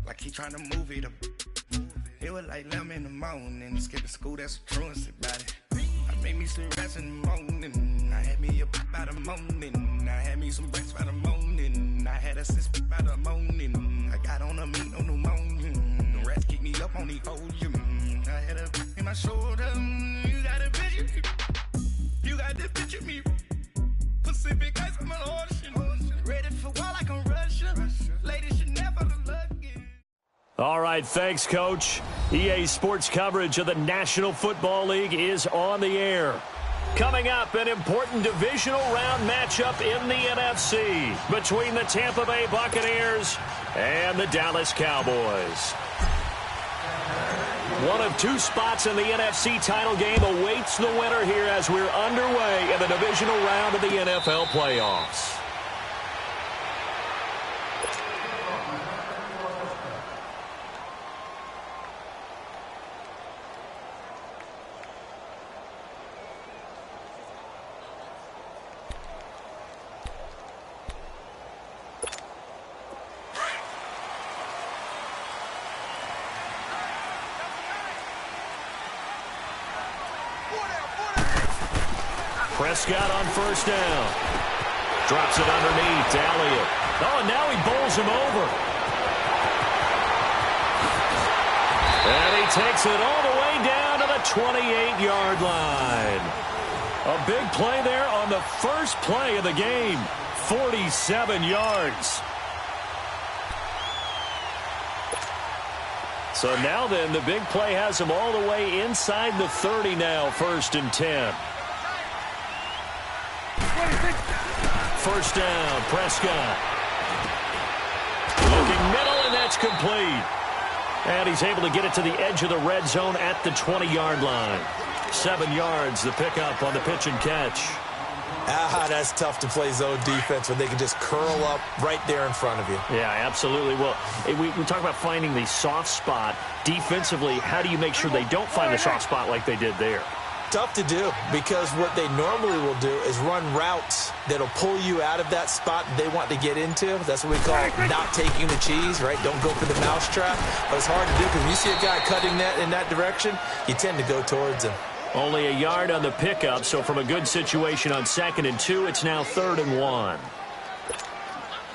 like he trying to move it up. It was like 11 in the morning, skipping school, that's a truancy about it. I made me some rest in the morning, I had me a pop by the morning, I had me some breakfast by the morning, I had a six by the morning, I got on a meat on the morning, the rats keep me up on the podium, I had a in my shoulder, you got a picture, you got the picture me, Pacific ice on my ocean, ready for war like I'm Russian, ladies should never look again. All right, thanks, Coach. EA Sports coverage of the National Football League is on the air. Coming up, an important divisional round matchup in the NFC between the Tampa Bay Buccaneers and the Dallas Cowboys. One of two spots in the NFC title game awaits the winner here as we're underway in the divisional round of the NFL playoffs. Prescott on first down. Drops it underneath to Elliott. Oh, and now he bowls him over. And he takes it all the way down to the 28-yard line. A big play there on the first play of the game. 47 yards. So now then, the big play has him all the way inside the 30 now, 1st and 10. First down, Prescott. Looking middle, and that's complete. And he's able to get it to the edge of the red zone at the 20-yard line. 7 yards, the pickup on the pitch and catch. That's tough to play zone defense when they can just curl up right there in front of you. Yeah, absolutely. Well, we talk about finding the soft spot. Defensively, how do you make sure they don't find the soft spot like they did there? Tough to do, because what they normally will do is run routes that'll pull you out of that spot they want to get into. That's what we call not taking the cheese, right? Don't go for the mousetrap. But it's hard to do because when you see a guy cutting that in that direction, you tend to go towards him. Only a yard on the pickup, so from a good situation on 2nd and 2, it's now 3rd and 1.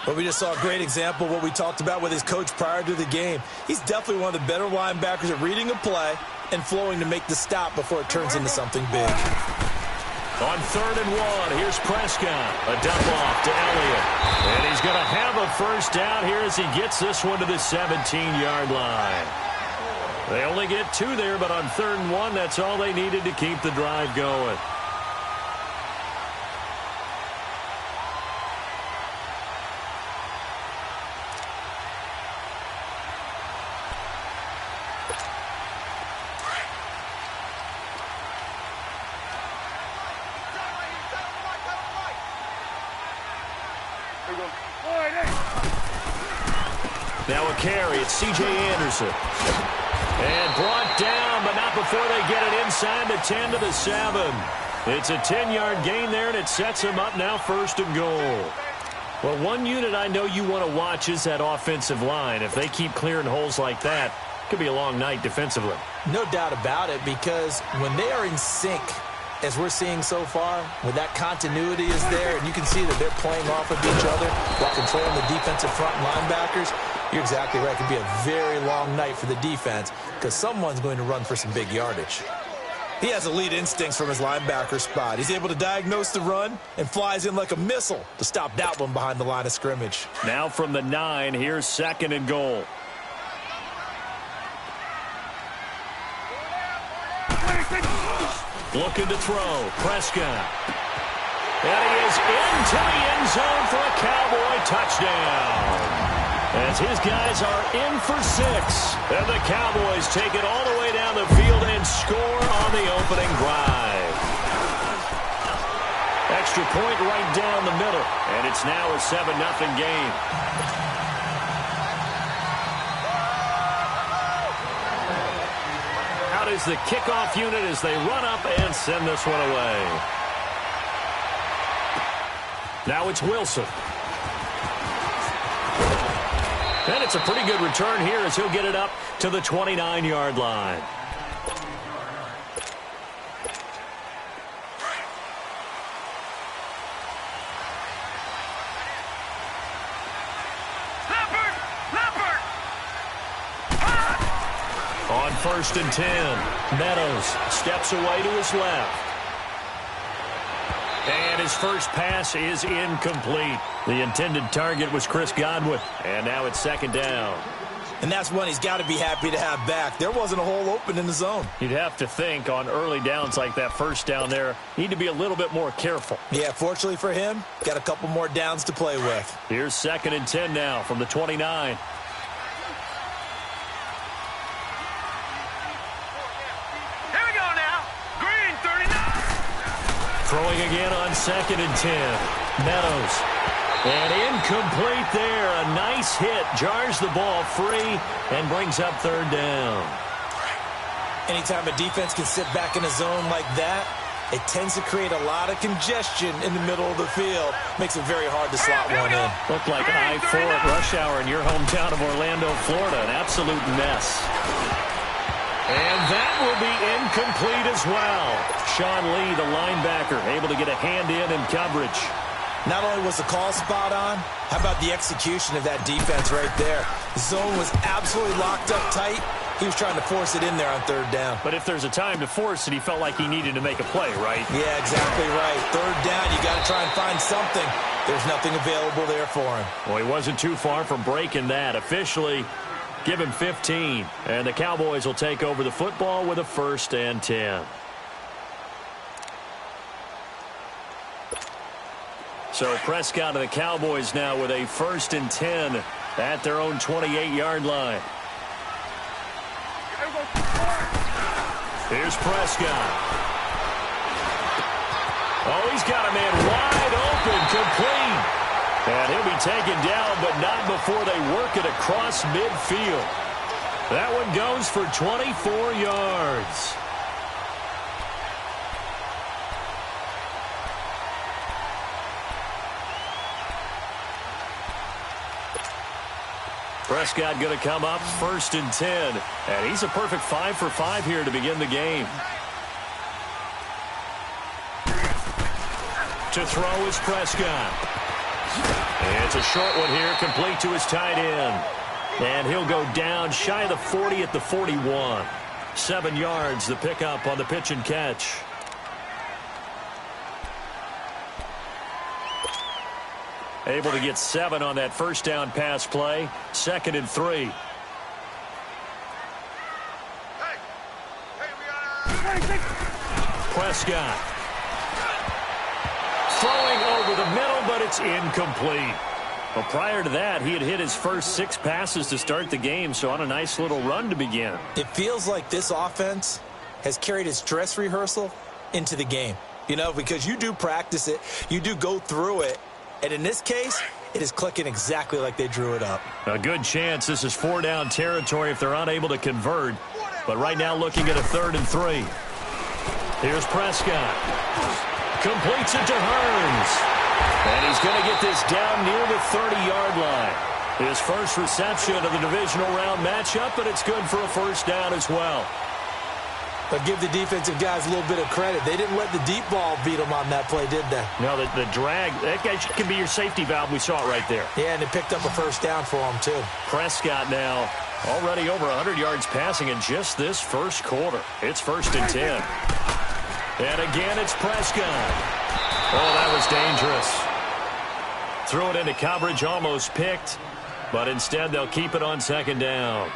But we just saw a great example of what we talked about with his coach prior to the game. He's definitely one of the better linebackers at reading a play and flowing to make the stop before it turns into something big. On 3rd and 1, here's Prescott. A dump off to Elliott. And he's going to have a first down here as he gets this one to the 17-yard line. They only get 2 there, but on 3rd and 1, that's all they needed to keep the drive going. Now a carry, it's C.J. Anderson. And brought down, but not before they get it inside the 10 to the 7. It's a 10-yard gain there, and it sets them up now 1st and goal. Well, one unit I know you want to watch is that offensive line. If they keep clearing holes like that, it could be a long night defensively. No doubt about it, because when they are in sync, as we're seeing so far, when that continuity is there, and you can see that they're playing off of each other while controlling the defensive front linebackers, you're exactly right. It could be a very long night for the defense because someone's going to run for some big yardage. He has elite instincts from his linebacker spot. He's able to diagnose the run and flies in like a missile to stop that one behind the line of scrimmage. Now from the 9, here's 2nd and goal. Looking to throw, Prescott. And he is into the end zone for a Cowboy touchdown. As his guys are in for 6. And the Cowboys take it all the way down the field and score on the opening drive. Extra point right down the middle. And it's now a 7-0 game. Out is the kickoff unit as they run up and send this one away. Now it's Wilson. And it's a pretty good return here as he'll get it up to the 29-yard line. On 1st and 10, Meadows steps away to his left. And his first pass is incomplete. The intended target was Chris Godwin. And now it's 2nd down. And that's one he's got to be happy to have back. There wasn't a hole open in the zone. You'd have to think on early downs like that first down there, need to be a little bit more careful. Yeah, fortunately for him, got a couple more downs to play with. Here's 2nd and 10 now from the 29. Throwing again on 2nd and 10. Meadows. And incomplete there. A nice hit. Jars the ball free and brings up 3rd down. Anytime a defense can sit back in a zone like that, it tends to create a lot of congestion in the middle of the field. Makes it very hard to slot one in. Looked like I-4 at rush hour in your hometown of Orlando, Florida. An absolute mess. And that will be incomplete as well. Sean Lee, the linebacker, able to get a hand in coverage. Not only was the call spot on, how about the execution of that defense right there? The zone was absolutely locked up tight. He was trying to force it in there on 3rd down. But if there's a time to force it, he felt like he needed to make a play, right? Yeah, exactly right. 3rd down, you got to try and find something. There's nothing available there for him. Well, he wasn't too far from breaking that. Officially, give him 15. And the Cowboys will take over the football with a 1st and 10. So Prescott and the Cowboys now with a 1st and 10 at their own 28-yard line. Here's Prescott. Oh, he's got a man wide open, complete. And he'll be taken down, but not before they work it across midfield. That one goes for 24 yards. Prescott going to come up 1st and 10. And he's a perfect 5 for 5 here to begin the game. To throw is Prescott. And it's a short one here, complete to his tight end. And he'll go down shy of the 40 at the 41. 7 yards, the pickup on the pitch and catch. Able to get 7 on that 1st down pass play. 2nd and 3. Prescott. Throwing over the middle, but it's incomplete. Well, prior to that, he had hit his first 6 passes to start the game, so on a nice little run to begin. It feels like this offense has carried its dress rehearsal into the game. You know, because you do practice it, you do go through it, and in this case, it is clicking exactly like they drew it up. A good chance this is 4 down territory if they're unable to convert. But right now looking at a 3rd and 3. Here's Prescott. Completes it to Hearns. And he's going to get this down near the 30-yard line. His first reception of the divisional round matchup, but it's good for a 1st down as well. But give the defensive guys a little bit of credit. They didn't let the deep ball beat them on that play, did they? No, the drag, that can be your safety valve. We saw it right there. Yeah, and it picked up a 1st down for them, too. Prescott now already over 100 yards passing in just this first quarter. It's 1st and 10. And again, it's Prescott. Oh, that was dangerous. Threw it into coverage, almost picked. But instead, they'll keep it on 2nd down.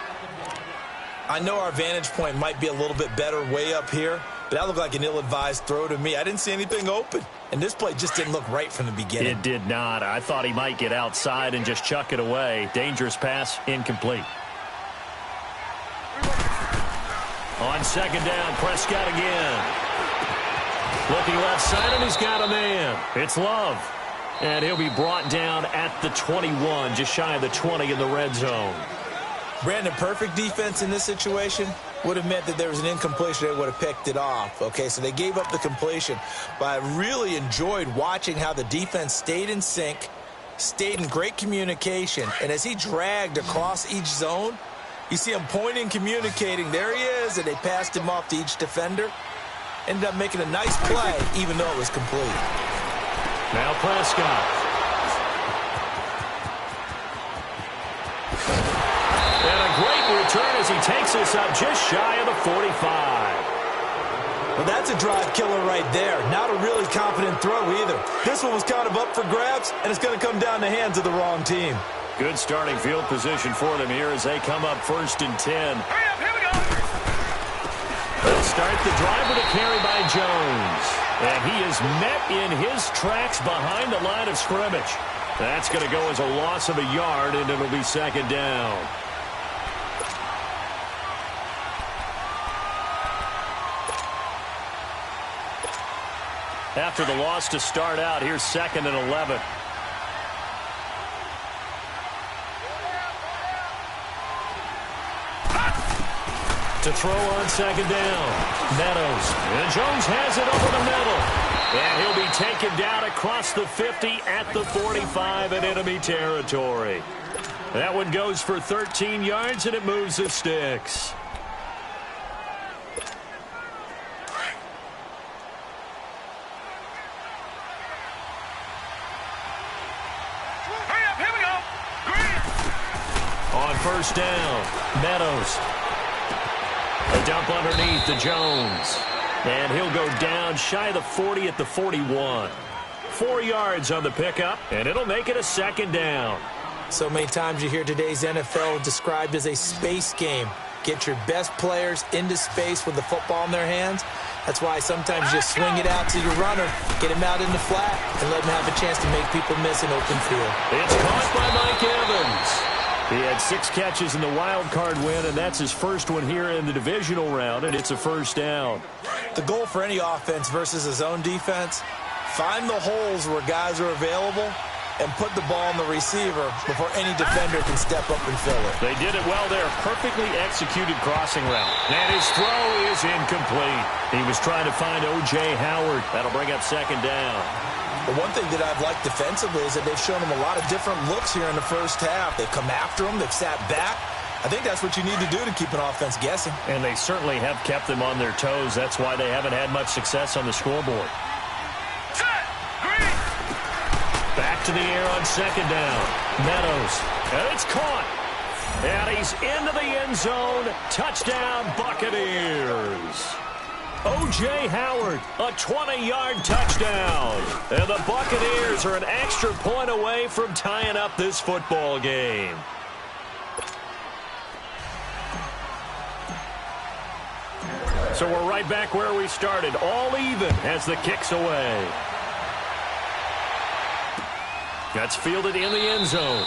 I know our vantage point might be a little bit better way up here, but that looked like an ill-advised throw to me. I didn't see anything open, and this play just didn't look right from the beginning. It did not. I thought he might get outside and just chuck it away. Dangerous pass, incomplete. On 2nd down, Prescott again. Looking left side, and he's got a man. It's Love. And he'll be brought down at the 21, just shy of the 20 in the red zone. Brandon, perfect defense in this situation would have meant that there was an incompletion. They would have picked it off. Okay, so they gave up the completion. But I really enjoyed watching how the defense stayed in sync, stayed in great communication. And as he dragged across each zone, you see him pointing, communicating. There he is, and they passed him off to each defender. Ended up making a nice play, even though it was complete. Now Prescott. And a great return as he takes us up just shy of the 45. Well, that's a drive killer right there. Not a really confident throw either. This one was kind of up for grabs, and it's going to come down the hands of the wrong team. Good starting field position for them here as they come up 1st and 10. Hurry up, here we go. They'll start the drive with a carry by Jones. And he is met in his tracks behind the line of scrimmage. That's going to go as a loss of a yard, and it'll be 2nd down. After the loss to start out, here's 2nd and 11. To throw on 2nd down. Meadows. And Jones has it over the middle. And he'll be taken down across the 50 at the 45 in enemy territory. That one goes for 13 yards, and it moves the sticks. Hurry up, here we go. On 1st down, Meadows. A dump underneath to Jones. And he'll go down shy of the 40 at the 41. 4 yards on the pickup, and it'll make it a 2nd down. So many times you hear today's NFL described as a space game. Get your best players into space with the football in their hands. That's why sometimes you just swing it out to your runner, get him out in the flat, and let him have a chance to make people miss an open field. It's caught by Mike Evans. He had 6 catches in the wild card win, and that's his first one here in the divisional round, and it's a 1st down. The goal for any offense versus a zone defense, find the holes where guys are available and put the ball on the receiver before any defender can step up and fill it. They did it well there. Perfectly executed crossing route. And his throw is incomplete. He was trying to find O.J. Howard. That'll bring up 2nd down. But one thing that I've liked defensively is that they've shown him a lot of different looks here in the first half. They've come after him. They've sat back. I think that's what you need to do to keep an offense guessing. And they certainly have kept them on their toes. That's why they haven't had much success on the scoreboard. Back to the air on 2nd down. Meadows. And it's caught. And he's into the end zone. Touchdown, Buccaneers. O.J. Howard, a 20-yard touchdown. And the Buccaneers are an extra point away from tying up this football game. So we're right back where we started, all even as the kick's away. That's fielded in the end zone.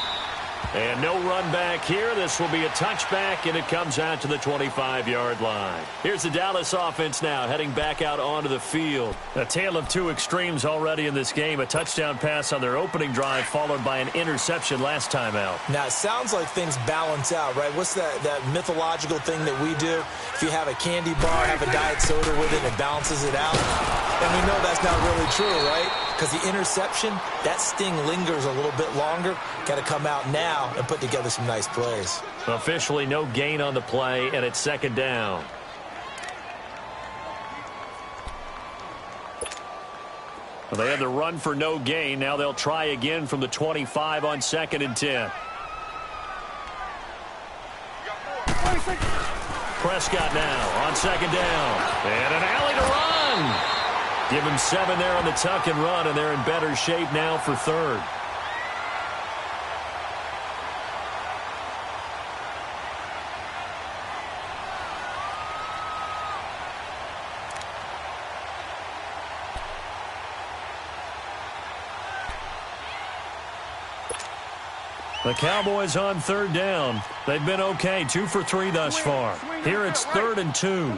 And no run back here. This will be a touchback, and it comes out to the 25-yard line. Here's the Dallas offense now, heading back out onto the field. A tale of two extremes already in this game. A touchdown pass on their opening drive, followed by an interception last time out. Now, it sounds like things balance out, right? What's that mythological thing that we do? If you have a candy bar, have a diet soda with it, it balances it out. And we know that's not really true, right? Because the interception, that sting lingers a little bit longer. Got to come out now and put together some nice plays. Officially no gain on the play, and it's 2nd down. Well, they had the run for no gain. Now they'll try again from the 25 on 2nd and 10. Prescott now on 2nd down. And an alley to run. Give him 7 there on the tuck and run, and they're in better shape now for 3rd. The Cowboys on 3rd down. They've been okay, 2 for 3 thus far. Here it's 3rd and 2.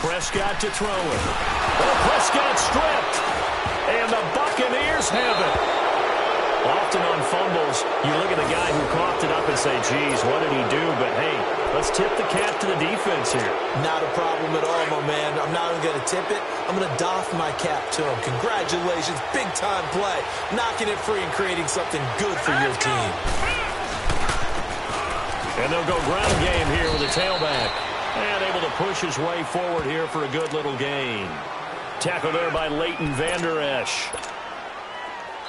Prescott to throw it. Oh, Prescott stripped. And the Buccaneers have it. Often on fumbles, you look at the guy who coughed it up and say, geez, what did he do? But, hey, let's tip the cap to the defense here. Not a problem at all, my man. I'm not even going to tip it. I'm going to doff my cap to him. Congratulations, big-time play. Knocking it free and creating something good for your team. And they'll go ground game here with a tailback. And able to push his way forward here for a good little gain. Tackle there by Leighton Vander Esch.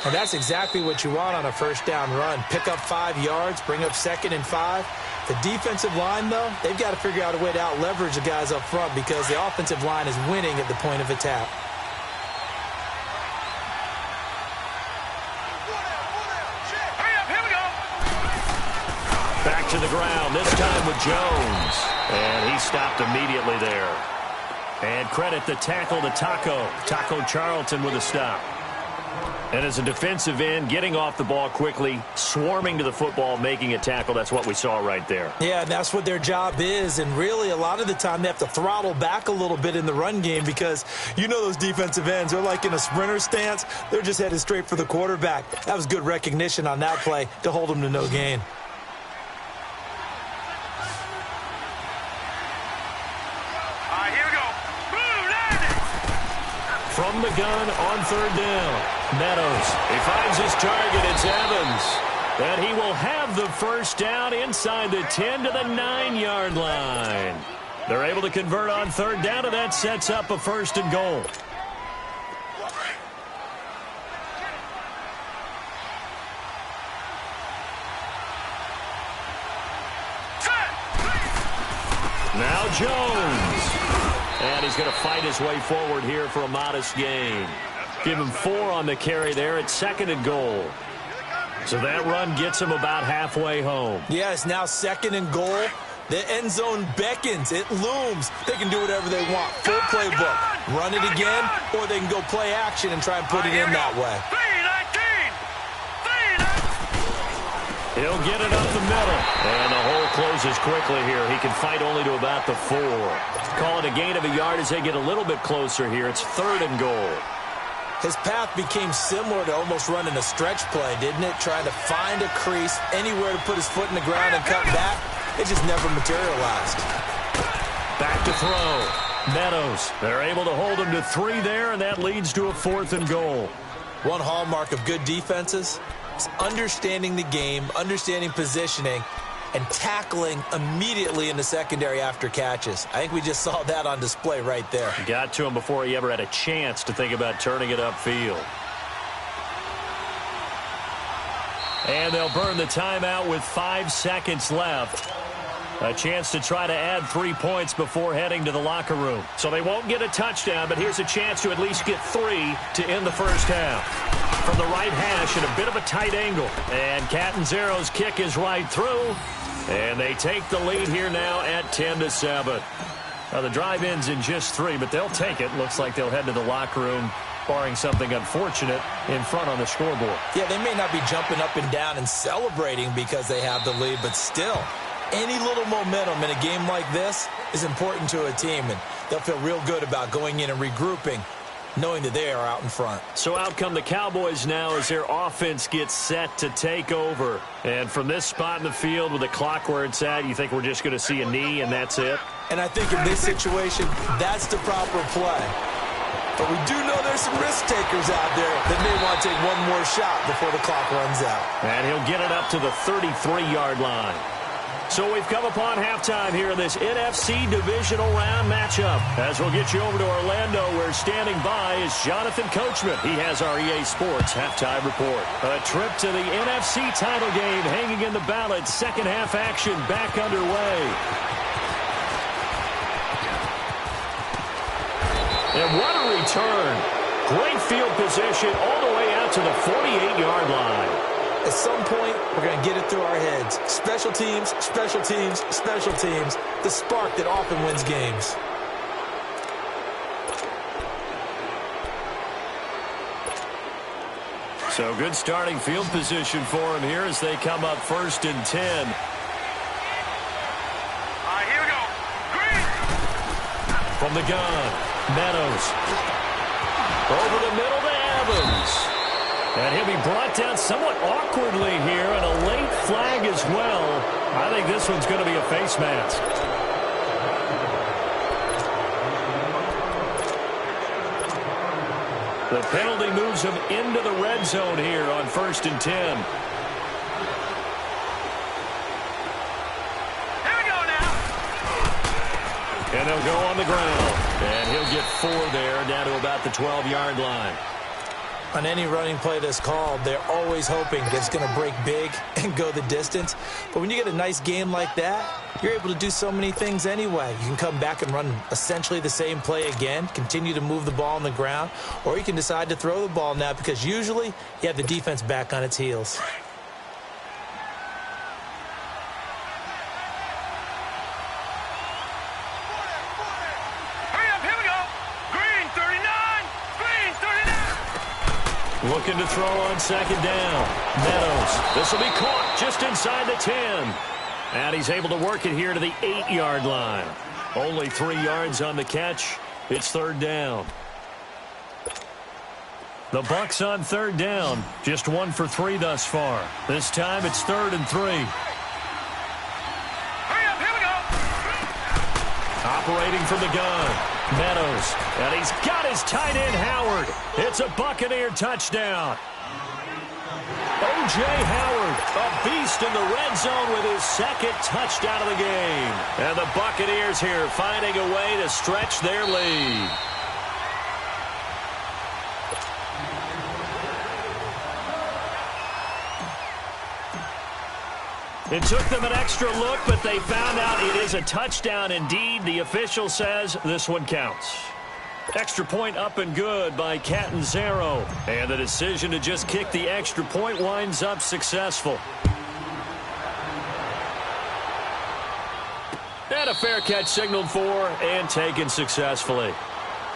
And that's exactly what you want on a first down run. Pick up 5 yards, bring up 2nd and 5. The defensive line, though, they've got to figure out a way to out-leverage the guys up front because the offensive line is winning at the point of attack. Back to the ground, this time with Jones. And he stopped immediately there. And credit the tackle to Taco Charlton with a stop. And as a defensive end, getting off the ball quickly, swarming to the football, making a tackle, that's what we saw right there. Yeah, that's what their job is. And really, a lot of the time, they have to throttle back a little bit in the run game because you know those defensive ends, they're like in a sprinter stance. They're just headed straight for the quarterback. That was good recognition on that play to hold them to no gain. From the gun on 3rd down. Meadows, he finds his target, it's Evans. And he will have the first down inside the 10 to the 9-yard line. They're able to convert on 3rd down, and that sets up a 1st and goal. Now Jones. And he's going to fight his way forward here for a modest gain. Give him 4 on the carry there at 2nd and goal. So that run gets him about halfway home. Yeah, it's now 2nd and goal. The end zone beckons. It looms. They can do whatever they want. Full playbook. Run it again, or they can go play action and try and put it in that way. He'll get it up the middle. And the hole closes quickly here. He can fight only to about the 4. Call it a gain of a yard as they get a little bit closer here. It's 3rd and goal. His path became similar to almost running a stretch play, didn't it? Trying to find a crease, anywhere to put his foot in the ground and cut back. It just never materialized. Back to throw. Meadows. They're able to hold him to 3 there, and that leads to a 4th and goal. One hallmark of good defenses is understanding the game, understanding positioning, and tackling immediately in the secondary after catches. I think we just saw that on display right there. Got to him before he ever had a chance to think about turning it upfield. And they'll burn the timeout with 5 seconds left. A chance to try to add 3 points before heading to the locker room. So they won't get a touchdown, but here's a chance to at least get 3 to end the first half. From the right hash at a bit of a tight angle. And Catanzaro's kick is right through. And they take the lead here now at 10-7. Now the drive ends in just 3, but they'll take it. Looks like they'll head to the locker room, barring something unfortunate, in front on the scoreboard. Yeah, they may not be jumping up and down and celebrating because they have the lead, but still, any little momentum in a game like this is important to a team, and they'll feel real good about going in and regrouping, knowing that they are out in front. So out come the Cowboys now as their offense gets set to take over. And from this spot in the field with the clock where it's at, you think we're just going to see a knee and that's it? And I think in this situation, that's the proper play. But we do know there's some risk takers out there that may want to take one more shot before the clock runs out. And he'll get it up to the 33-yard line. So we've come upon halftime here in this NFC Divisional Round matchup. As we'll get you over to Orlando, where standing by is Jonathan Coachman. He has our EA Sports halftime report. A trip to the NFC title game hanging in the balance. Second half action back underway. And what a return. Great field position all the way out to the 48-yard line. At some point, we're going to get it through our heads. Special teams, special teams, special teams. The spark that often wins games. So good starting field position for him here as they come up 1st and 10. Here we go. Green. From the gun, Meadows. Over the middle to Evans. And he'll be brought down somewhat awkwardly here, and a late flag as well. I think this one's going to be a face mask. The penalty moves him into the red zone here on 1st and 10. Here we go now. And they'll go on the ground. And he'll get 4 there, down to about the 12-yard line. On any running play that's called, they're always hoping that it's going to break big and go the distance. But when you get a nice game like that, you're able to do so many things anyway. You can come back and run essentially the same play again, continue to move the ball on the ground, or you can decide to throw the ball now because usually you have the defense back on its heels. Looking to throw on 2nd down. Meadows. This will be caught just inside the 10. And he's able to work it here to the 8-yard line. Only 3 yards on the catch. It's 3rd down. The Bucs on 3rd down. Just 1 for 3 thus far. This time it's 3rd and 3. Hurry up, here we go. Operating from the gun. Meadows, and he's got his tight end, Howard. It's a Buccaneer touchdown. O.J. Howard, a beast in the red zone with his 2nd touchdown of the game. And the Buccaneers here finding a way to stretch their lead. It took them an extra look, but they found out it is a touchdown indeed. The official says this one counts. Extra point up and good by Catanzaro. And the decision to just kick the extra point winds up successful. And a fair catch signaled for and taken successfully.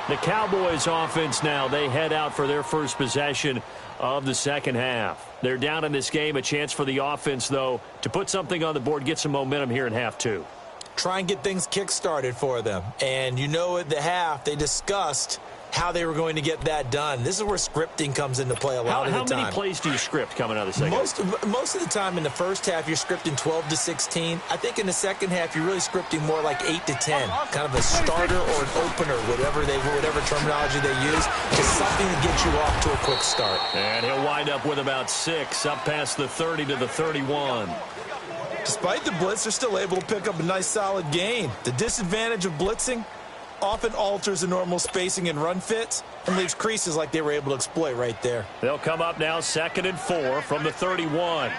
The Cowboys offense now, they head out for their first possession of the 2nd half. They're down in this game. A chance for the offense, though, to put something on the board, get some momentum here in half 2. Try and get things kick-started for them. And you know at the half, they discussed how they were going to get that done. This is where scripting comes into play a lot of the time. How many plays do you script coming out of the second half? Most of the time in the first half, you're scripting 12 to 16. I think in the second half, you're really scripting more like 8 to 10. Kind of a starter or an opener, whatever terminology they use, just something to get you off to a quick start. And he'll wind up with about 6, up past the 30 to the 31. Despite the blitz, they're still able to pick up a nice solid gain. The disadvantage of blitzing often alters the normal spacing and run fits and leaves creases like they were able to exploit right there. They'll come up now 2nd and 4 from the 31.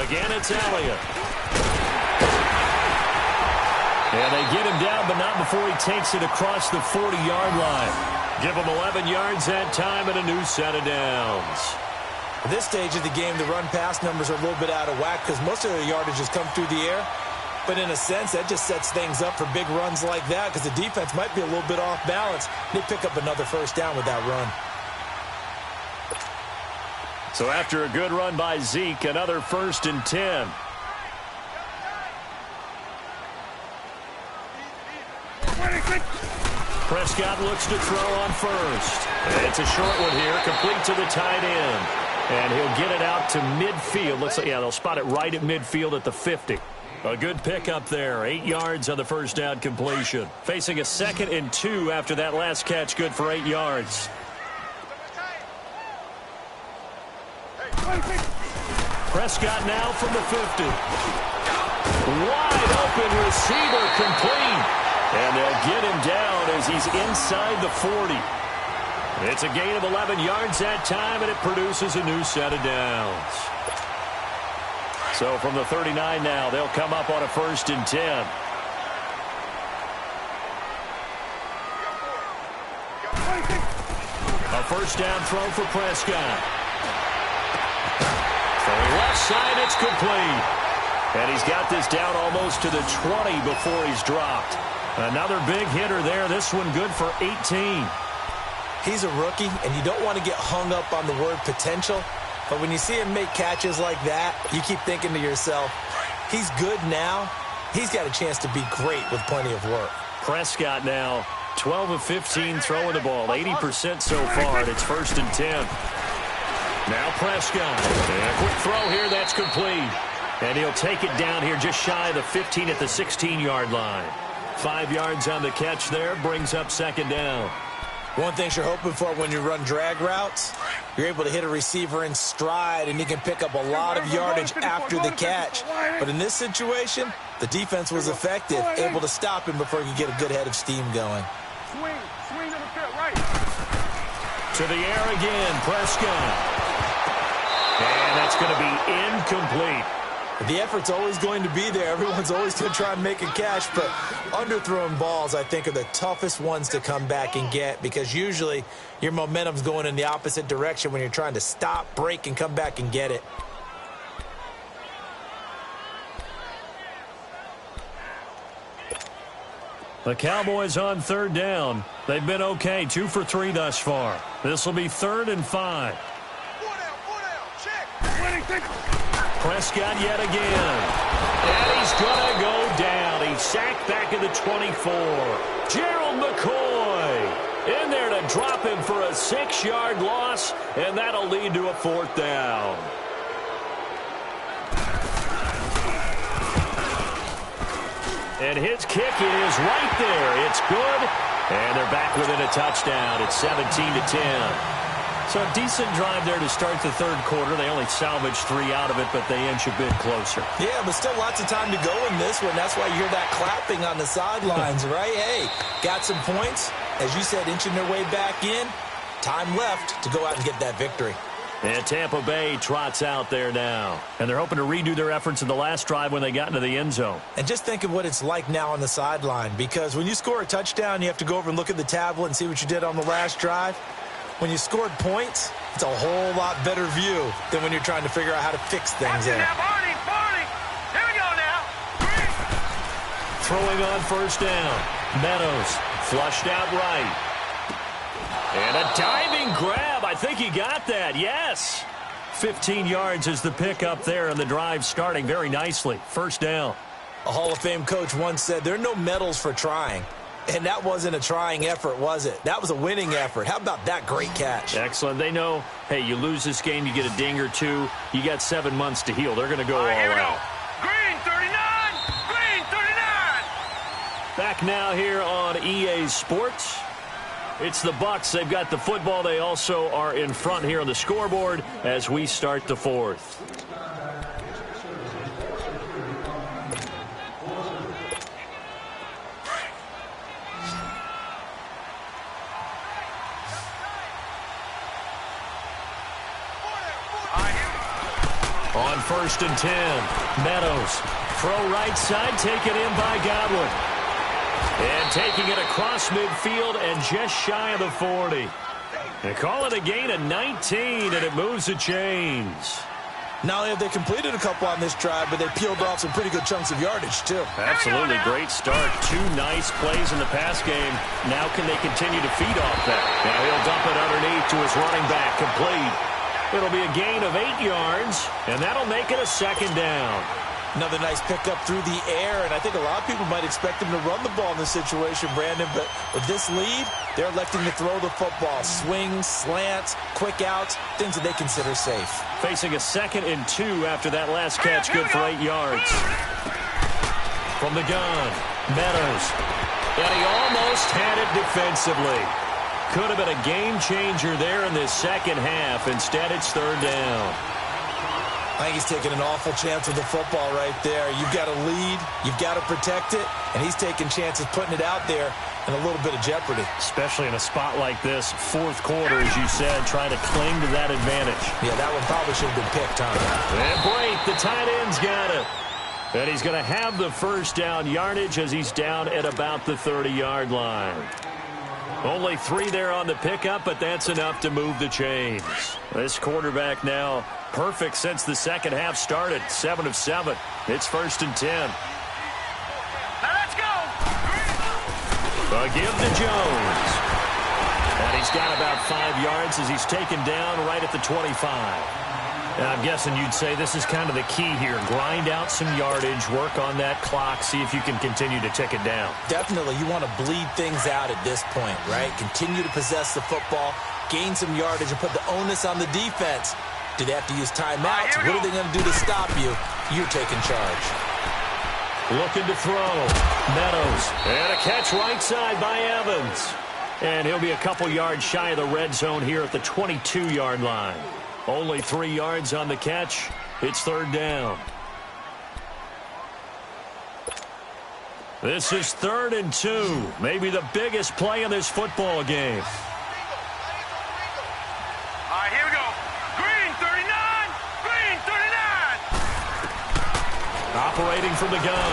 Again, it's Elliott. And they get him down, but not before he takes it across the 40-yard line. Give him 11 yards that time and a new set of downs. At this stage of the game, the run-pass numbers are a little bit out of whack because most of their yardage has come through the air. But in a sense, that just sets things up for big runs like that because the defense might be a little bit off balance. They pick up another 1st down with that run. So after a good run by Zeke, another 1st and 10. Prescott looks to throw on 1st. And it's a short one here, complete to the tight end. And he'll get it out to midfield. Looks like, yeah, they'll spot it right at midfield at the 50. A good pickup there. 8 yards on the 1st down completion. Facing a 2nd and 2 after that last catch, good for 8 yards. Prescott now from the 50. Wide open receiver complete. And they'll get him down as he's inside the 40. It's a gain of 11 yards that time, and it produces a new set of downs. So from the 39 now, they'll come up on a 1st and 10. A 1st down throw for Prescott. From the left side, it's complete. And he's got this down almost to the 20 before he's dropped. Another big hitter there. This one good for 18. He's a rookie, and you don't want to get hung up on the word potential. But when you see him make catches like that, you keep thinking to yourself, he's good now. He's got a chance to be great with plenty of work. Prescott now 12 of 15 throwing the ball, 80% so far, and it's 1st and 10. Now Prescott. And a quick throw here, that's complete. And he'll take it down here just shy of the 15 at the 16-yard line. 5 yards on the catch there, brings up 2nd down. One thing you're hoping for when you run drag routes, you're able to hit a receiver in stride, and he can pick up a lot of yardage after the catch. But in this situation, the defense was effective, able to stop him before he could get a good head of steam going. Swing to the field, right. To the air again, Prescott. And that's going to be incomplete. The effort's always going to be there. Everyone's always going to try and make a catch, but underthrown balls, I think, are the toughest ones to come back and get because usually your momentum's going in the opposite direction when you're trying to stop, break, and come back and get it. The Cowboys on 3rd down. They've been okay, 2 for 3 thus far. This will be 3rd and 5. Prescott yet again. And he's going to go down. He's sacked back at the 24. Gerald McCoy in there to drop him for a 6-yard loss, and that'll lead to a 4th down. And his kick, it is right there. It's good. And they're back within a touchdown. It's 17-10. So a decent drive there to start the 3rd quarter. They only salvaged 3 out of it, but they inch a bit closer. Yeah, but still lots of time to go in this one. That's why you hear that clapping on the sidelines, right? Hey, got some points. As you said, inching their way back in. Time left to go out and get that victory. And Tampa Bay trots out there now. And they're hoping to redo their efforts in the last drive when they got into the end zone. And just think of what it's like now on the sideline, because when you score a touchdown, you have to go over and look at the tablet and see what you did on the last drive. When you scored points, it's a whole lot better view than when you're trying to figure out how to fix things there. Barney. Here we go now. Throwing on 1st down. Meadows flushed out right. And a diving grab. I think he got that. Yes. 15 yards is the pickup there, and the drive starting very nicely. 1st down. A Hall of Fame coach once said there are no medals for trying. And that wasn't a trying effort, was it? That was a winning effort. How about that great catch? Excellent. They know, hey, you lose this game, you get a ding or two. You got 7 months to heal. They're going to go all out. Green 39! Green 39! Back now here on EA Sports. It's the Bucs. They've got the football. They also are in front here on the scoreboard as we start the 4th. On 1st and 10, Meadows. Throw right side, taken in by Godwin. And taking it across midfield and just shy of the 40. They call it a gain of 19, and it moves the chains. Not only have they completed a couple on this drive, but they peeled off some pretty good chunks of yardage, too. Absolutely great start. 2 nice plays in the pass game. Now can they continue to feed off that? Now he'll dump it underneath to his running back, complete. It'll be a gain of 8 yards, and that'll make it a 2nd down. Another nice pickup through the air, and I think a lot of people might expect them to run the ball in this situation, Brandon, but with this lead, they're electing to throw the football. Swings, slants, quick outs, things that they consider safe. Facing a 2nd and 2 after that last catch, good for 8 yards. From the gun, Meadows. And he almost had it defensively. Could have been a game changer there in this second half. Instead, it's 3rd down. I think he's taking an awful chance with the football right there. You've got to lead, you've got to protect it, and he's taking chances putting it out there in a little bit of jeopardy. Especially in a spot like this, 4th quarter, as you said, trying to cling to that advantage. Yeah, that one probably should have been picked, huh? And Brate, the tight end's got it. And he's going to have the 1st down yardage as he's down at about the 30-yard line. Only 3 there on the pickup, but that's enough to move the chains. This quarterback now perfect since the second half started. 7 of 7. It's 1st and 10. Now let's go! A give to Jones. And he's got about 5 yards as he's taken down right at the 25. I'm guessing you'd say this is kind of the key here. Grind out some yardage, work on that clock, see if you can continue to tick it down. Definitely, you want to bleed things out at this point, right? Continue to possess the football, gain some yardage, and put the onus on the defense. Do they have to use timeouts? What are they going to do to stop you? You're taking charge. Looking to throw. Meadows. And a catch right side by Evans. And he'll be a couple yards shy of the red zone here at the 22-yard line. Only 3 yards on the catch. It's third down. This is 3rd and 2. Maybe the biggest play in this football game. All right, here we go. Green 39. Green 39. Operating from the gun.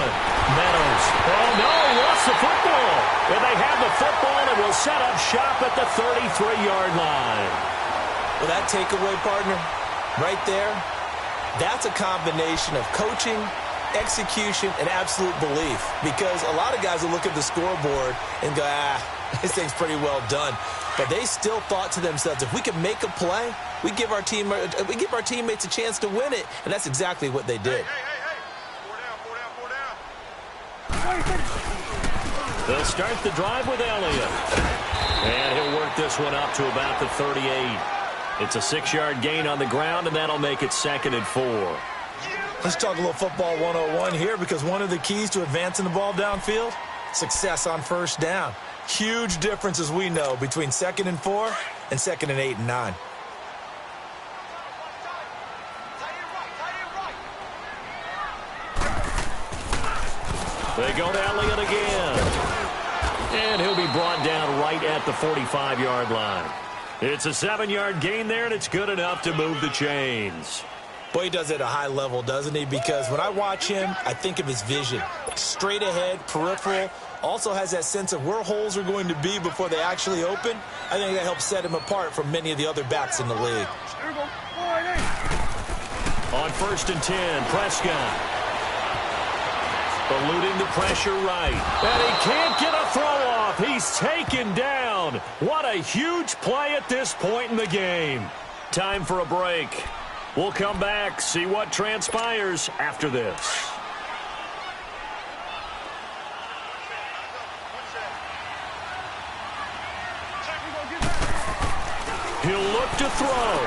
Meadows. Oh, no, lost the football. And they have the football and will set up shop at the 33-yard line. Well, that takeaway, partner, right there, that's a combination of coaching, execution, and absolute belief. Because a lot of guys will look at the scoreboard and go, this thing's pretty well done. But they still thought to themselves, if we can make a play, we give our teammates a chance to win it. And that's exactly what they did. Hey. 4 down. They'll start the drive with Elliott. And he'll work this one up to about the 38. It's a 6-yard gain on the ground, and that'll make it 2nd and 4. Let's talk a little football 101 here, because one of the keys to advancing the ball downfield, success on first down. Huge difference, as we know, between 2nd and 4 and 2nd and 8 and 9. They go to Elliott again. And he'll be brought down right at the 45-yard line. It's a 7-yard gain there, and it's good enough to move the chains. Boy, he does it at a high level, doesn't he? Because when I watch him, I think of his vision. Straight ahead, peripheral, also has that sense of where holes are going to be before they actually open. I think that helps set him apart from many of the other backs in the league. Here we go. 4 On 1st and 10, Prescott. Eluding the pressure right. And he can't get a throw off. He's taken down. What a huge play at this point in the game. Time for a break. We'll come back, see what transpires after this. He'll look to throw.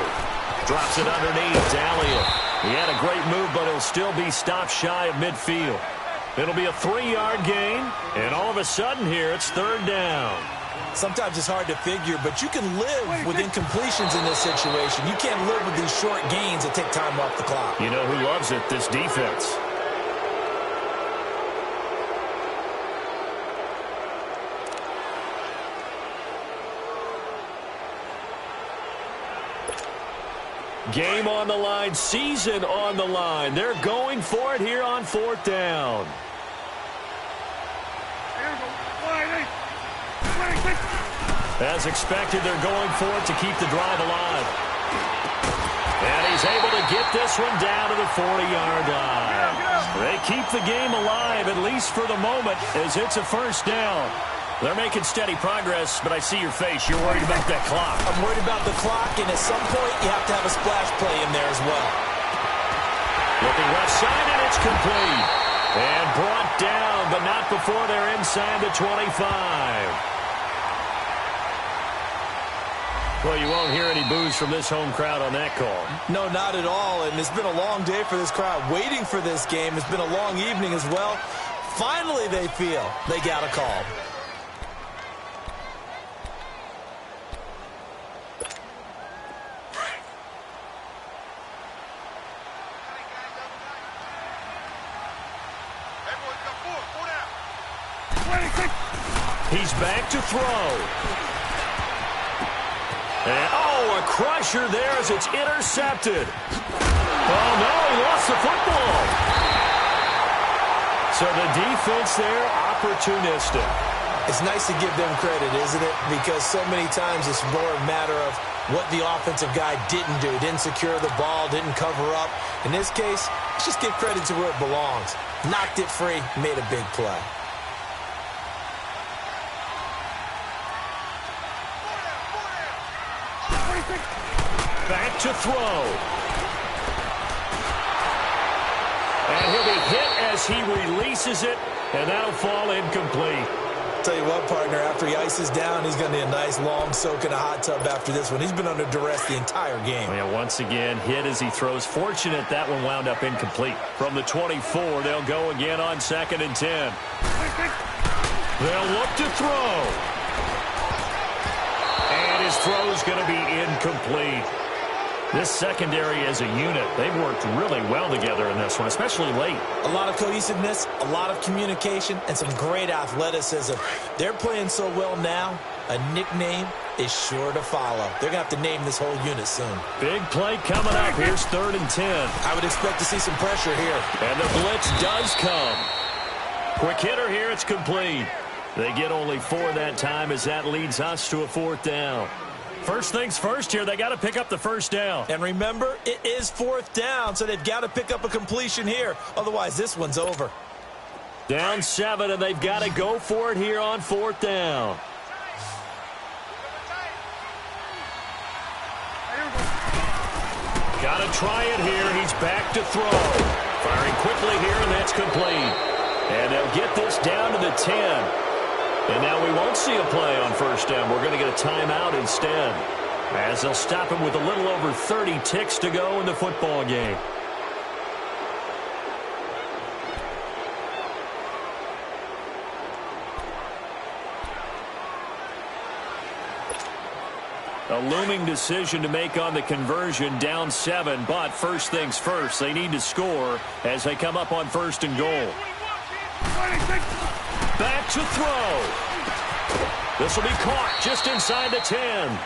Drops it underneath to Elliott. He had a great move, but he'll still be stopped shy of midfield. It'll be a 3-yard gain, and all of a sudden here, it's 3rd down. Sometimes it's hard to figure, but you can live with incompletions in this situation. You can't live with these short gains that take time off the clock. You know who loves it? This defense. Game on the line, season on the line. They're going for it here on 4th down. As expected, they're going for it to keep the drive alive. And he's able to get this one down to the 40-yard line. They keep the game alive, at least for the moment, as it's a 1st down. They're making steady progress, but I see your face. You're worried about that clock. I'm worried about the clock, and at some point, you have to have a splash play in there as well. Looking left side, and it's complete. And brought down, but not before they're inside the 25. Well, you won't hear any boos from this home crowd on that call. No, not at all, and it's been a long day for this crowd waiting for this game. It's been a long evening as well. Finally, they feel they got a call. He's back to throw. And, oh, a crusher there as it's intercepted. Oh, no, he lost the football. So the defense there, opportunistic. It's nice to give them credit, isn't it? Because so many times it's more a matter of what the offensive guy didn't do. Didn't secure the ball, didn't cover up. In this case, let's just give credit to where it belongs. Knocked it free, made a big play. Back to throw. And he'll be hit as he releases it, and that'll fall incomplete. Tell you what, partner, after he ices down, he's going to need a nice long soak in a hot tub after this one. He's been under duress the entire game. Yeah, once again, hit as he throws. Fortunate that one wound up incomplete. From the 24, they'll go again on 2nd and 10. They'll look to throw. And his throw's going to be incomplete. This secondary as a unit, they've worked really well together in this one, especially late. A lot of cohesiveness, a lot of communication, and some great athleticism. They're playing so well now, a nickname is sure to follow. They're going to have to name this whole unit soon. Big play coming up. Here's 3rd and 10. I would expect to see some pressure here. And the blitz does come. Quick hitter here, it's complete. They get only 4 that time as that leads us to a 4th down. First things first here, they got to pick up the 1st down. And remember, it is 4th down, so they've got to pick up a completion here. Otherwise, this one's over. Down 7, and they've got to go for it here on 4th down. Got to try it here. He's back to throw. Firing quickly here, and that's complete. And they'll get this down to the 10. And now we won't see a play on 1st down. We're going to get a timeout instead, as they'll stop him with a little over 30 ticks to go in the football game. A looming decision to make on the conversion, down 7, but first things first, they need to score as they come up on 1st and goal. Back to throw. This will be caught just inside the 10.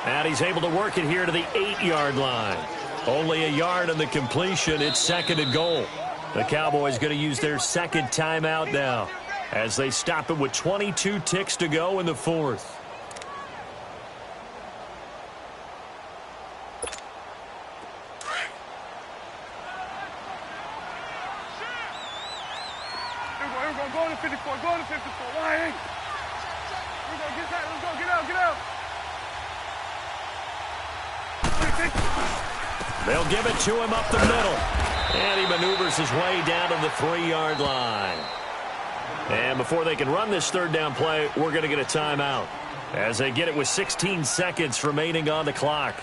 And he's able to work it here to the 8-yard line. Only a yard on the completion. It's 2nd and goal. The Cowboys going to use their 2nd timeout now as they stop it with 22 ticks to go in the 4th. Go to 54. Go to 54. Why? Here we go. Get that. Let's go. Get out. Get out. They'll give it to him up the middle. And he maneuvers his way down to the 3-yard line. And before they can run this 3rd down play, we're going to get a timeout as they get it with 16 seconds remaining on the clock.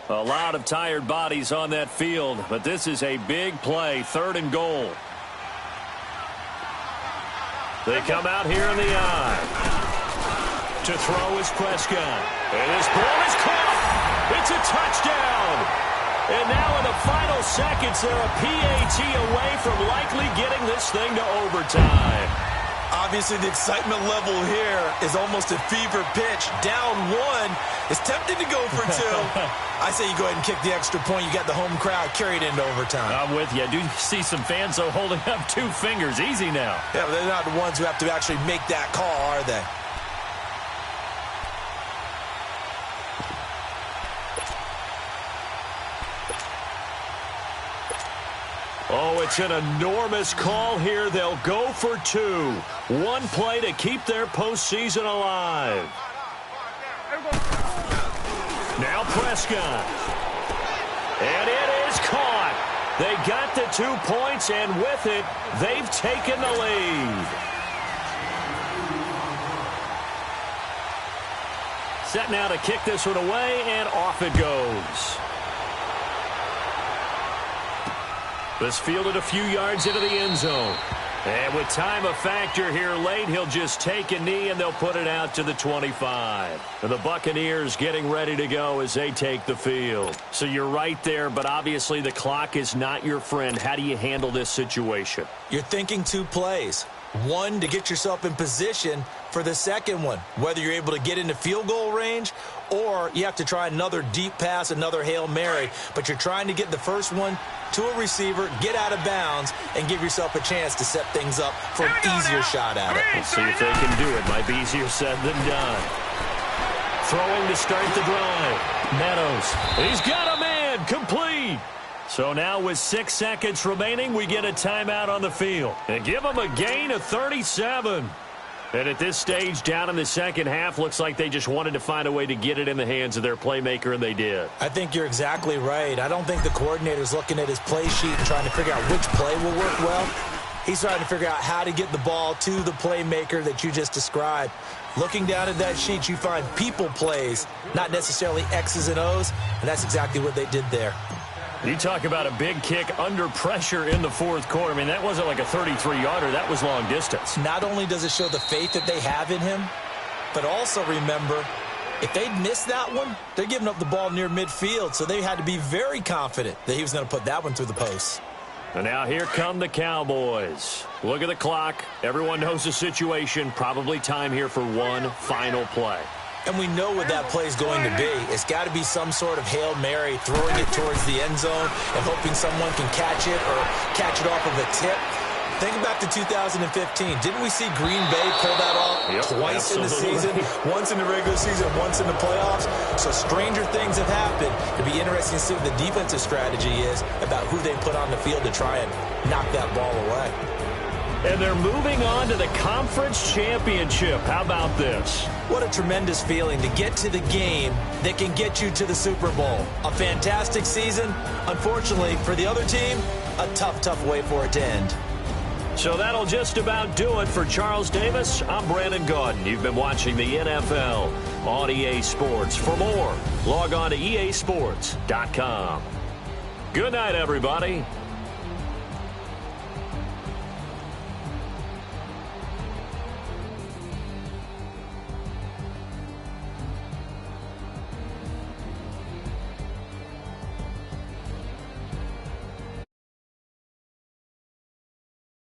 A lot of tired bodies on that field, but this is a big play, 3rd and goal. They come out here in the eye. To throw is Prescott. And this ball is caught. It's a touchdown. And now in the final seconds, they're a PAT away from likely getting this thing to overtime. Obviously, the excitement level here is almost a fever pitch. Down 1 is tempted to go for 2. I say you go ahead and kick the extra point. You got the home crowd carried into overtime. I'm with you. I do see some fans, though, holding up 2 fingers. Easy now. Yeah, but they're not the ones who have to actually make that call, are they? Oh, it's an enormous call here. They'll go for 2. 1 play to keep their postseason alive. Now Prescott. And it is caught. They got the 2 points, and with it, they've taken the lead. Set now to kick this one away, and off it goes. This fielded a few yards into the end zone. And with time a factor here late, he'll just take a knee and they'll put it out to the 25. And the Buccaneers getting ready to go as they take the field. So you're right there, but obviously the clock is not your friend. How do you handle this situation? You're thinking 2 plays. 1 to get yourself in position for the second one, whether you're able to get into field goal range or you have to try another deep pass, another Hail Mary, but you're trying to get the first one to a receiver, get out of bounds, and give yourself a chance to set things up for an easier shot at it. Let's see if they can do it. Might be easier said than done. Throwing to start the drive. Meadows. He's got a man. Complete. So now with 6 seconds remaining, we get a timeout on the field. And give them a gain of 37. And at this stage, down in the second half, looks like they just wanted to find a way to get it in the hands of their playmaker, and they did. I think you're exactly right. I don't think the coordinator's looking at his play sheet and trying to figure out which play will work well. He's trying to figure out how to get the ball to the playmaker that you just described. Looking down at that sheet, you find people plays, not necessarily X's and O's, and that's exactly what they did there. You talk about a big kick under pressure in the fourth quarter. I mean, that wasn't like a 33-yarder. That was long distance. Not only does it show the faith that they have in him, but also remember, if they'd missed that one, they're giving up the ball near midfield, so they had to be very confident that he was going to put that one through the post. And now here come the Cowboys. Look at the clock. Everyone knows the situation. Probably time here for one final play. And we know what that play is going to be. It's got to be some sort of Hail Mary, throwing it towards the end zone and hoping someone can catch it or catch it off of a tip. Think back to 2015. Didn't we see Green Bay pull that off twice in the season? Once in the regular season, once in the playoffs. So stranger things have happened. It'll be interesting to see what the defensive strategy is about who they put on the field to try and knock that ball away. And they're moving on to the conference championship. How about this? What a tremendous feeling to get to the game that can get you to the Super Bowl. A fantastic season. Unfortunately, for the other team, a tough, tough way for it to end. So that'll just about do it for Charles Davis. I'm Brandon Gaudin. You've been watching the NFL on EA Sports. For more, log on to easports.com. Good night, everybody.